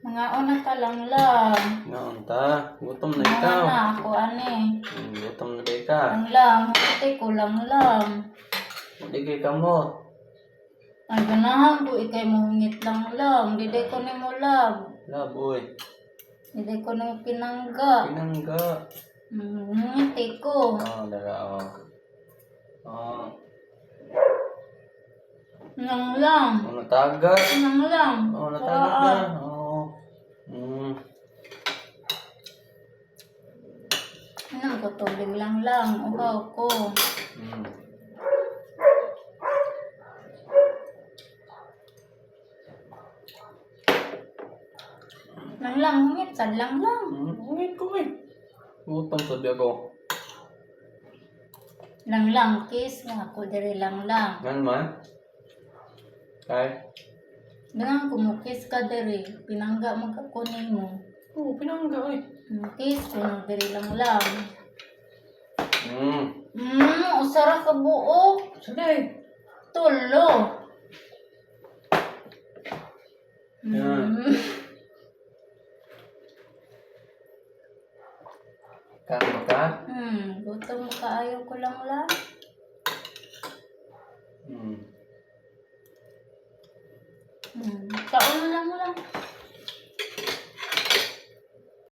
Mga una ka lang lang. Naunta, gutom na Mga ikaw. na ako, ani. Gutom na ba ka? Lang, hindi ko lang lang. Hindi kay kamot. Ay, ganahan ko, ikay mohungit lang lang. Diday ko ni mo lab. Laboy. Diday ko ni mo pinangga. Pinangga. Ngiti ko. Dara, Nang lang. Natagat. Nang lang. Natagat na. Nang ko tubig lang lang. Uhaw ko. Nang lang, hungit. Sadlang lang. Ungit ko eh. Gutom sabi ako. Lang lang, kiss nga ako diri lang lang. Gan man? Kay? Ganang kumukis ka diri. Pinangga magkakunin mo. Pinangga eh. Kiss ko nang diri lang lang. Usara ka buo. Saday. Tulo. Kano ka? Gutom ka, ayaw ko lang lang. Kaon lang lang.